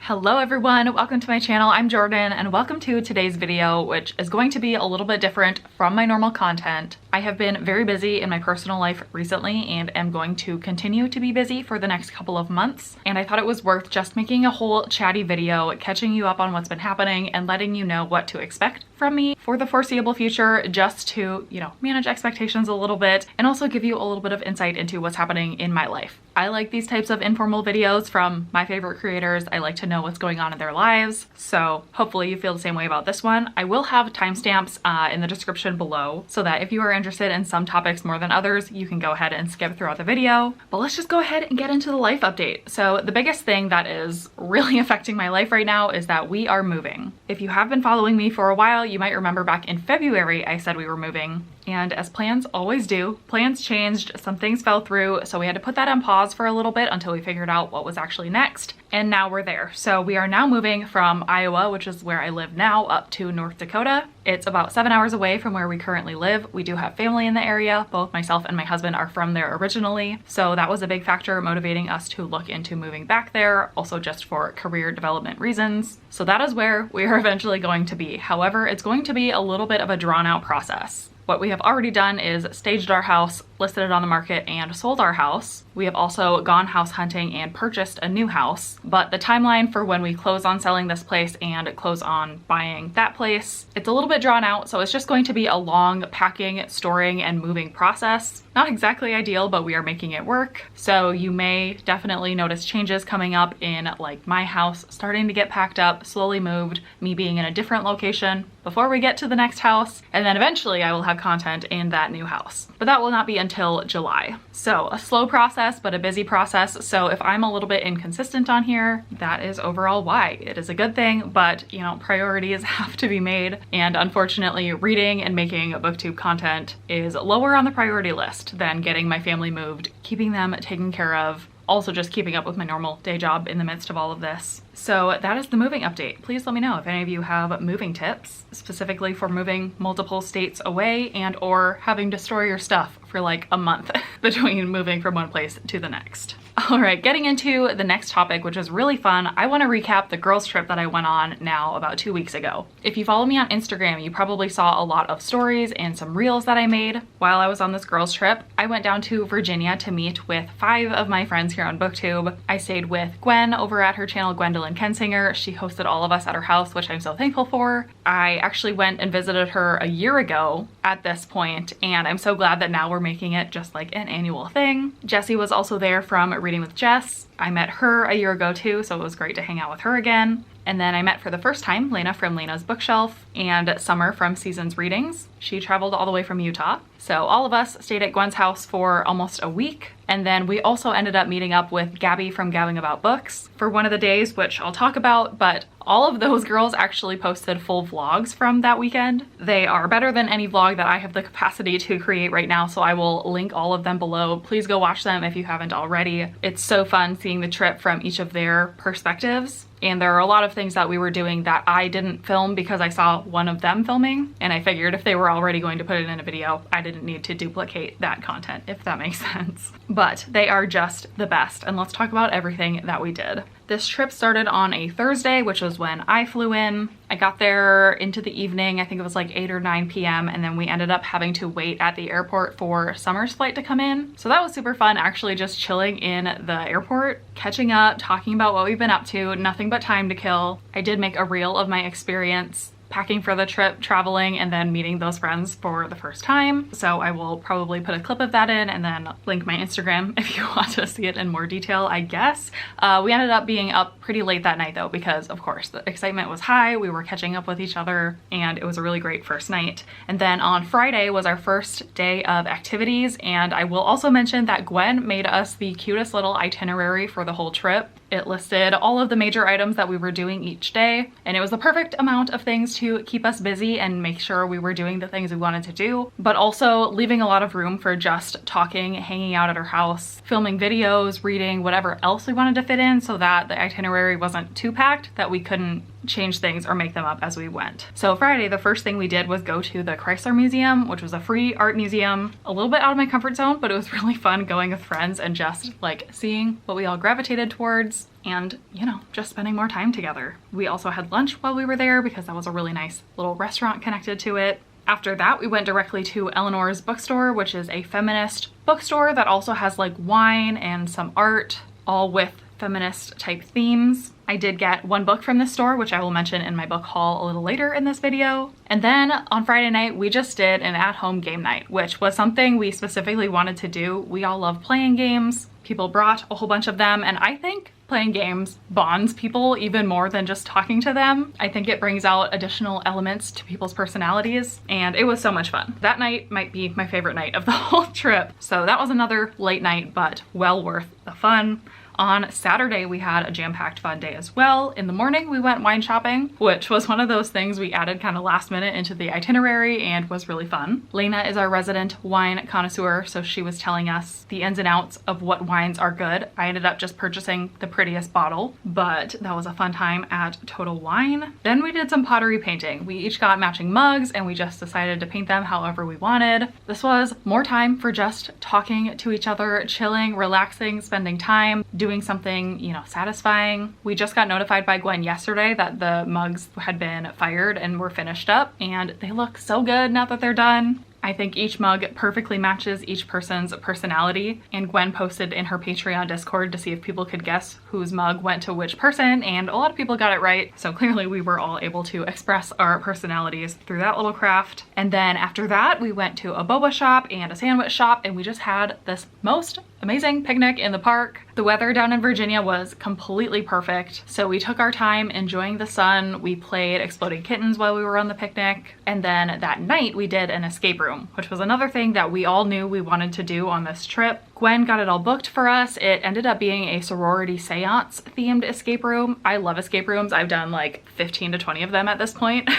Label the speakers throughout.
Speaker 1: Hello everyone, welcome to my channel. I'm Jordan and welcome to today's video, which is going to be a little bit different from my normal content. I have been very busy in my personal life recently and am going to continue to be busy for the next couple of months. And I thought it was worth just making a whole chatty video, catching you up on what's been happening and letting you know what to expect from me for the foreseeable future, just to, manage expectations a little bit and also give you a little bit of insight into what's happening in my life. I like these types of informal videos from my favorite creators. I like to know what's going on in their lives. So hopefully you feel the same way about this one. I will have timestamps in the description below so that if you are interested in some topics more than others, you can go ahead and skip throughout the video. But let's just go ahead and get into the life update. So the biggest thing that is really affecting my life right now is that we are moving. If you have been following me for a while, you might remember back in February I said we were moving. And as plans always do, plans changed, some things fell through, so we had to put that on pause for a little bit until we figured out what was actually next. And now we're there. So we are now moving from Iowa, which is where I live now, up to North Dakota. It's about 7 hours away from where we currently live. We do have family in the area. Both myself and my husband are from there originally. So that was a big factor motivating us to look into moving back there, also just for career development reasons. So that is where we are eventually going to be. However, it's going to be a little bit of a drawn out process. What we have already done is staged our house, listed it on the market, and sold our house. We have also gone house hunting and purchased a new house, but the timeline for when we close on selling this place and close on buying that place, it's a little bit drawn out, so it's just going to be a long packing, storing, and moving process. Not exactly ideal, but we are making it work. So you may definitely notice changes coming up in like my house starting to get packed up, slowly moved, me being in a different location before we get to the next house, and then eventually I will have content in that new house. But that will not be until July. So a slow process, but a busy process. So if I'm a little bit inconsistent on here, that is overall why. It is a good thing, but priorities have to be made. And unfortunately, reading and making booktube content is lower on the priority list than getting my family moved, keeping them taken care of, also just keeping up with my normal day job in the midst of all of this. So that is the moving update. Please let me know if any of you have moving tips, specifically for moving multiple states away and or having to store your stuff for like a month between moving from one place to the next. All right, getting into the next topic, which is really fun. I want to recap the girls trip that I went on now about 2 weeks ago. If you follow me on Instagram, you probably saw a lot of stories and some reels that I made while I was on this girls trip. I went down to Virginia to meet with 5 of my friends here on BookTube. I stayed with Gwen over at her channel, Gwendolyn Kensinger. She hosted all of us at her house, which I'm so thankful for. I actually went and visited her a year ago at this point, and I'm so glad that now we're making it just like an annual thing. Jessie was also there from Reading with Jess. I met her a year ago too, so it was great to hang out with her again. And then I met for the first time Lena from Lena's Bookshelf and Summer from Seasons Readings. She traveled all the way from Utah. So all of us stayed at Gwen's house for almost a week. And then we also ended up meeting up with Gabby from Gabbing About Books for one of the days, which I'll talk about, but all of those girls actually posted full vlogs from that weekend. They are better than any vlog that I have the capacity to create right now, so I will link all of them below. Please go watch them if you haven't already. It's so fun seeing the trip from each of their perspectives. And there are a lot of things that we were doing that I didn't film because I saw one of them filming, and I figured if they were already going to put it in a video, I didn't need to duplicate that content, if that makes sense. But they are just the best, and let's talk about everything that we did. This trip started on a Thursday, which was when I flew in. I got there into the evening, I think it was like 8 or 9 p.m. and then we ended up having to wait at the airport for Summer's flight to come in. So that was super fun, actually just chilling in the airport, catching up, talking about what we've been up to, nothing but time to kill. I did make a reel of my experience packing for the trip, traveling, and then meeting those friends for the first time. So I will probably put a clip of that in and then link my Instagram if you want to see it in more detail, I guess. We ended up being up pretty late that night though, because of course the excitement was high. We were catching up with each other and it was a really great first night. And then on Friday was our first day of activities. And I will also mention that Gwen made us the cutest little itinerary for the whole trip. It listed all of the major items that we were doing each day, and it was the perfect amount of things to keep us busy and make sure we were doing the things we wanted to do, but also leaving a lot of room for just talking, hanging out at her house, filming videos, reading, whatever else we wanted to fit in so that the itinerary wasn't too packed that we couldn't change things or make them up as we went. So Friday, the first thing we did was go to the Chrysler Museum, which was a free art museum. A little bit out of my comfort zone, but it was really fun going with friends and just like seeing what we all gravitated towards. afterwards and, you know, just spending more time together. We also had lunch while we were there because that was a really nice little restaurant connected to it. After that, we went directly to Eleanor's bookstore, which is a feminist bookstore that also has like wine and some art, all with feminist type themes. I did get one book from this store, which I will mention in my book haul a little later in this video. And then on Friday night, we just did an at-home game night, which was something we specifically wanted to do. We all love playing games. People brought a whole bunch of them, and I think playing games bonds people even more than just talking to them. I think it brings out additional elements to people's personalities, and it was so much fun. That night might be my favorite night of the whole trip. So that was another late night, but well worth the fun. On Saturday, we had a jam-packed fun day as well. In the morning, we went wine shopping, which was one of those things we added kind of last minute into the itinerary and was really fun. Lena is our resident wine connoisseur, so she was telling us the ins and outs of what wines are good. I ended up just purchasing the prettiest bottle, but that was a fun time at Total Wine. Then we did some pottery painting. We each got matching mugs and we just decided to paint them however we wanted. This was more time for just talking to each other, chilling, relaxing, spending time, doing something, you know, satisfying. We just got notified by Gwen yesterday that the mugs had been fired and were finished up, and they look so good now that they're done. I think each mug perfectly matches each person's personality, and Gwen posted in her Patreon Discord to see if people could guess whose mug went to which person, and a lot of people got it right. So clearly we were all able to express our personalities through that little craft. And then after that, we went to a boba shop and a sandwich shop, and we just had this most amazing picnic in the park. The weather down in Virginia was completely perfect, so we took our time enjoying the sun. We played exploding kittens while we were on the picnic, and then that night we did an escape room, which was another thing that we all knew we wanted to do on this trip. Gwen got it all booked for us. It ended up being a sorority seance themed escape room. I love escape rooms. I've done like 15 to 20 of them at this point.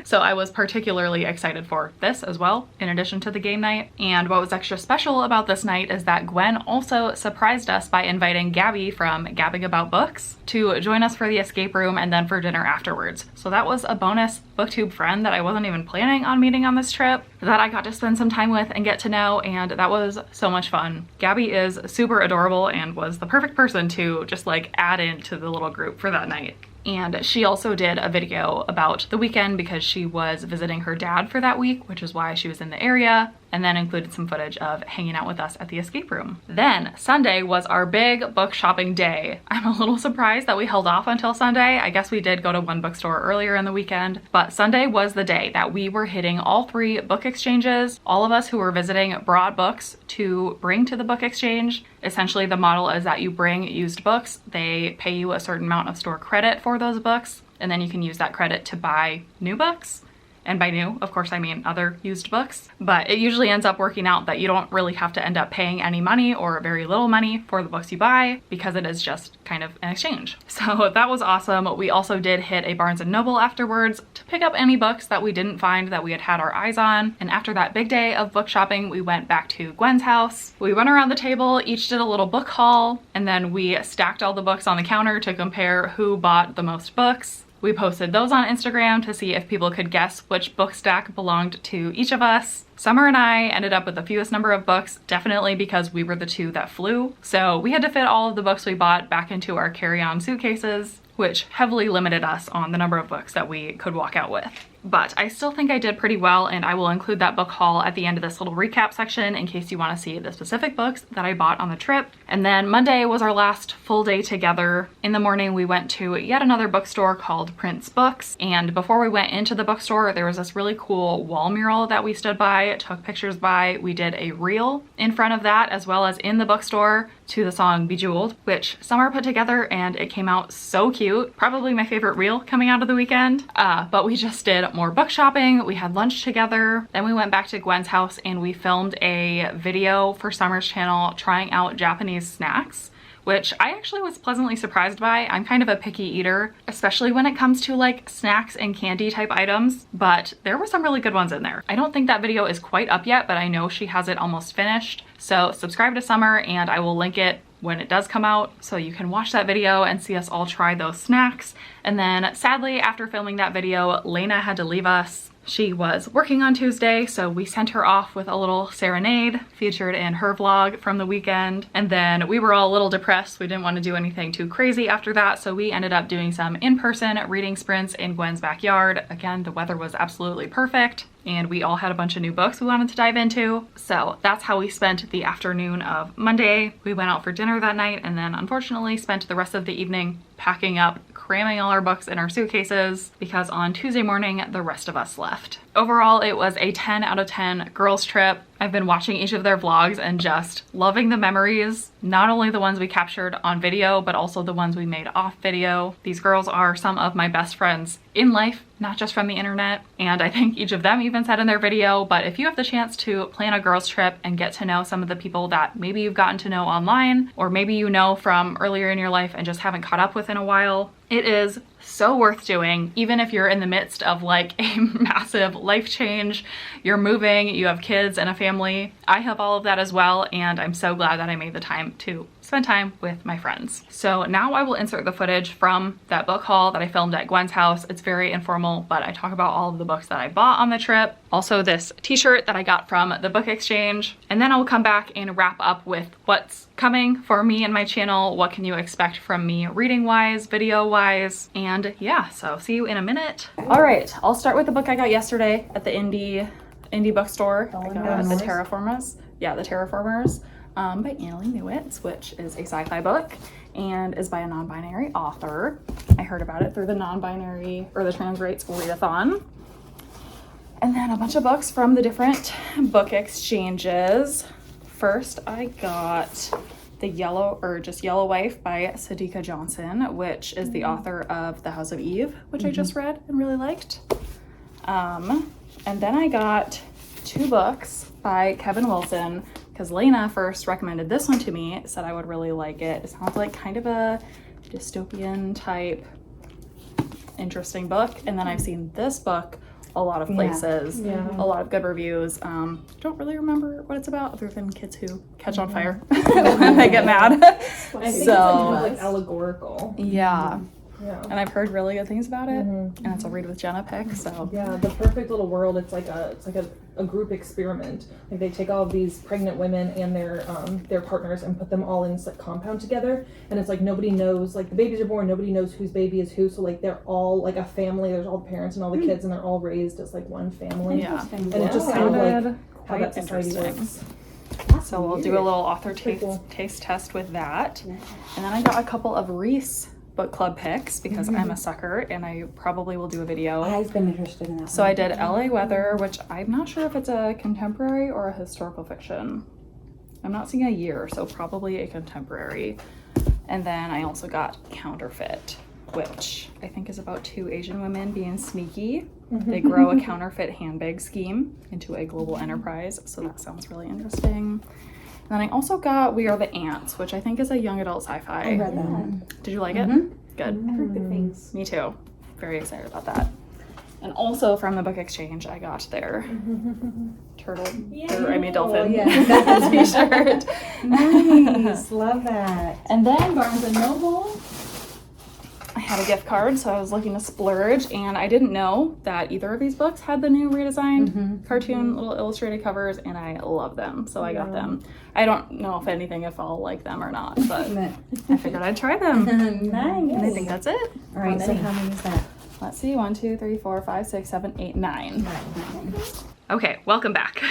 Speaker 1: So I was particularly excited for this as well, in addition to the game night. And what was extra special about this night is that Gwen also surprised us by inviting Gabby from Gabbing About Books to join us for the escape room and then for dinner afterwards. So that was a bonus booktube friend that I wasn't even planning on meeting on this trip that I got to spend some time with and get to know, and that was so much fun. Gabby is super adorable and was the perfect person to just like add into the little group for that night. And she also did a video about the weekend because she was visiting her dad for that week, which is why she was in the area, and then included some footage of hanging out with us at the escape room. Then Sunday was our big book shopping day. I'm a little surprised that we held off until Sunday. I guess we did go to one bookstore earlier in the weekend, but Sunday was the day that we were hitting all 3 book exchanges. All of us who were visiting brought books to bring to the book exchange. Essentially, the model is that you bring used books. They pay you a certain amount of store credit for those books, and then you can use that credit to buy new books. And by new, of course, I mean other used books. But it usually ends up working out that you don't really have to end up paying any money or very little money for the books you buy, because it is just kind of an exchange. So that was awesome. We also did hit a Barnes & Noble afterwards to pick up any books that we didn't find that we had our eyes on. And after that big day of book shopping, we went back to Gwen's house. We went around the table, each did a little book haul, and then we stacked all the books on the counter to compare who bought the most books. We posted those on Instagram to see if people could guess which book stack belonged to each of us. Summer and I ended up with the fewest number of books, definitely because we were the 2 that flew. So we had to fit all of the books we bought back into our carry-on suitcases, which heavily limited us on the number of books that we could walk out with. But I still think I did pretty well, and I will include that book haul at the end of this little recap section in case you want to see the specific books that I bought on the trip. And then Monday was our last full day together. In the morning, we went to yet another bookstore called Prince Books, and before we went into the bookstore, there was this really cool wall mural that we stood by, took pictures by. We did a reel in front of that, as well as in the bookstore, to the song Bejeweled, which Summer put together, and it came out so cute. Probably my favorite reel coming out of the weekend. But we just did more book shopping. We had lunch together. Then we went back to Gwen's house and we filmed a video for Summer's channel trying out Japanese snacks, which I actually was pleasantly surprised by. I'm kind of a picky eater, especially when it comes to like snacks and candy type items, but there were some really good ones in there. I don't think that video is quite up yet, but I know she has it almost finished. So subscribe to Summer and I will link it when it does come out so you can watch that video and see us all try those snacks. And then sadly, after filming that video, Lena had to leave us. She was working on Tuesday, so we sent her off with a little serenade featured in her vlog from the weekend. And then we were all a little depressed. We didn't want to do anything too crazy after that, so we ended up doing some in-person reading sprints in Gwen's backyard. Again, the weather was absolutely perfect, and we all had a bunch of new books we wanted to dive into. So that's how we spent the afternoon of Monday. We went out for dinner that night, and then unfortunately spent the rest of the evening packing up, cramming all our books in our suitcases, because on Tuesday morning the rest of us left. Overall, it was a 10 out of 10 girls trip. I've been watching each of their vlogs and just loving the memories, not only the ones we captured on video, but also the ones we made off video. These girls are some of my best friends in life, not just from the internet. And I think each of them even said in their video, but if you have the chance to plan a girls trip and get to know some of the people that maybe you've gotten to know online, or maybe you know from earlier in your life and just haven't caught up with in a while, it is so worth doing, even if you're in the midst of like a massive life change, you're moving, you have kids and a family. I have all of that as well, and I'm so glad that I made the time to spend time with my friends. So now I will insert the footage from that book haul that I filmed at Gwen's house. It's very informal, but I talk about all of the books that I bought on the trip. Also this t-shirt that I got from the book exchange. And then I'll come back and wrap up with what's coming for me and my channel. What can you expect from me reading wise, video wise, and yeah, so see you in a minute. All right, I'll start with the book I got yesterday at the indie bookstore. I got The Terraformers. Yeah, The Terraformers. By Annalie Newitz, which is a sci-fi book and is by a non-binary author. I heard about it through the non-binary or the trans rights readathon. And then a bunch of books from the different book exchanges. First, I got Yellow Wife by Sadiqa Johnson, which is the author of The House of Eve, which I just read and really liked. And then I got 2 books by Kevin Wilson, because Lena first recommended this one to me, said I would really like it. It sounds like kind of a dystopian type interesting book. And then I've seen this book a lot of places, a lot of good reviews. Don't really remember what it's about other than kids who catch on fire when they get mad.
Speaker 2: I think it's like allegorical.
Speaker 1: Yeah. And I've heard really good things about it, and it's a read with Jenna pick. So
Speaker 2: yeah, the perfect little world. It's like a group experiment. Like they take all of these pregnant women and their partners and put them all in a compound together, and it's like nobody knows. Like the babies are born, nobody knows whose baby is who. So like they're all like a family. There's all the parents and all the kids, and they're all raised as like one family.
Speaker 1: Yeah,
Speaker 2: and it just kind of like how that society works.
Speaker 1: So we'll do a little author taste test with that, and then I got a couple of Reese book club picks because I'm a sucker and I probably will do a video.
Speaker 3: I've been interested in that.
Speaker 1: So I did LA Weather, which I'm not sure if it's a contemporary or a historical fiction. I'm not seeing a year, so probably a contemporary. And then I also got Counterfeit, which I think is about 2 Asian women being sneaky. They grow a counterfeit handbag scheme into a global enterprise, so that sounds really interesting. And then I also got We Are the Ants, which I think is a young adult sci-fi.
Speaker 3: I read that one.
Speaker 1: Did you like it? Good.
Speaker 3: I heard good things.
Speaker 1: Me too. Very excited about that. And also from the book exchange, I got their turtle, dolphin t-shirt.
Speaker 3: Nice, love that.
Speaker 1: And then Barnes & Noble, I had a gift card, so I was looking to splurge, and I didn't know that either of these books had the new redesigned cartoon little illustrated covers, and I love them, so I got them. I don't know if I'll like them or not, but I figured I'd try them.
Speaker 3: Nice.
Speaker 1: And I think that's it.
Speaker 3: All right, so how many is that?
Speaker 1: Let's see, 1, 2, 3, 4, 5, 6, 7, 8, 9. Okay, welcome back.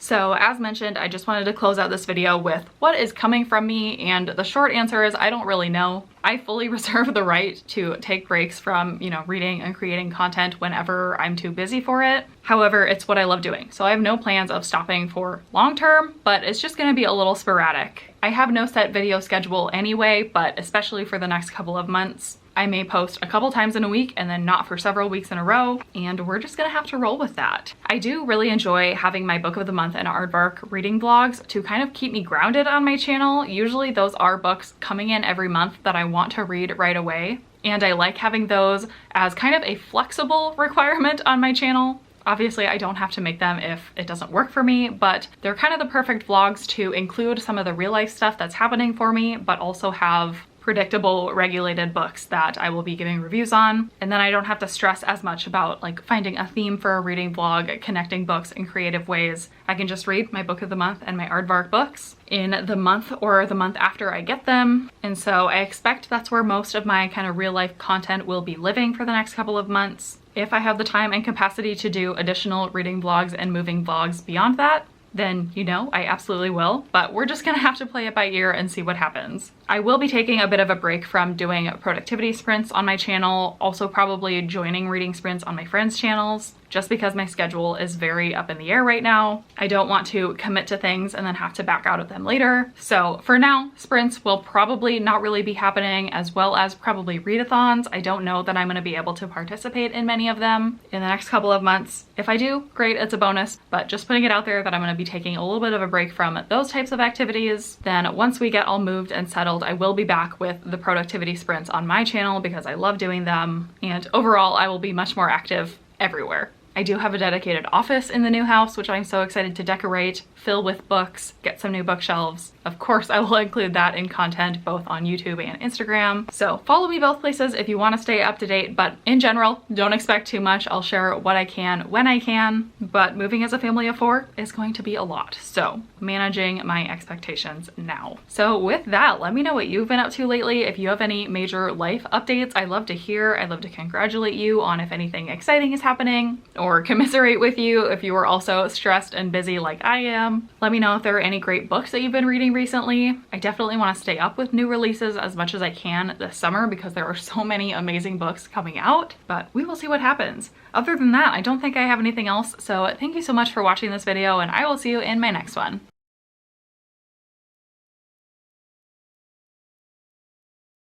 Speaker 1: So as mentioned, I just wanted to close out this video with what is coming from me, and the short answer is I don't really know. I fully reserve the right to take breaks from, reading and creating content whenever I'm too busy for it. However, it's what I love doing. So I have no plans of stopping for long term, but it's just gonna be a little sporadic. I have no set video schedule anyway, but especially for the next couple of months, I may post a couple times in a week and then not for several weeks in a row, and we're just gonna have to roll with that. I do really enjoy having my book of the month and aardvark reading vlogs to kind of keep me grounded on my channel. Usually those are books coming in every month that I want to read right away, and I like having those as kind of a flexible requirement on my channel. Obviously, I don't have to make them if it doesn't work for me, but they're kind of the perfect vlogs to include some of the real life stuff that's happening for me, but also have predictable, regulated books that I will be giving reviews on. And then I don't have to stress as much about like finding a theme for a reading vlog, connecting books in creative ways. I can just read my book of the month and my aardvark books in the month or the month after I get them. And so I expect that's where most of my kind of real life content will be living for the next couple of months. If I have the time and capacity to do additional reading vlogs and moving vlogs beyond that, then you know I absolutely will, but we're just gonna have to play it by ear and see what happens. I will be taking a bit of a break from doing productivity sprints on my channel, also probably joining reading sprints on my friends' channels, just because my schedule is very up in the air right now. I don't want to commit to things and then have to back out of them later. So for now, sprints will probably not really be happening, as well as probably readathons. I don't know that I'm gonna be able to participate in many of them in the next couple of months. If I do, great, it's a bonus, but just putting it out there that I'm gonna be taking a little bit of a break from those types of activities. Then once we get all moved and settled, I will be back with the productivity sprints on my channel because I love doing them. And overall, I will be much more active everywhere. I do have a dedicated office in the new house, which I'm so excited to decorate, fill with books, get some new bookshelves. Of course, I will include that in content both on YouTube and Instagram. So follow me both places if you want to stay up to date, but in general, don't expect too much. I'll share what I can when I can, but moving as a family of 4 is going to be a lot. So managing my expectations now. So with that, let me know what you've been up to lately. If you have any major life updates, I'd love to hear. I'd love to congratulate you on if anything exciting is happening, or commiserate with you if you are also stressed and busy like I am. Let me know if there are any great books that you've been reading recently. I definitely want to stay up with new releases as much as I can this summer because there are so many amazing books coming out, but we will see what happens. Other than that, I don't think I have anything else, so thank you so much for watching this video, and I will see you in my next one.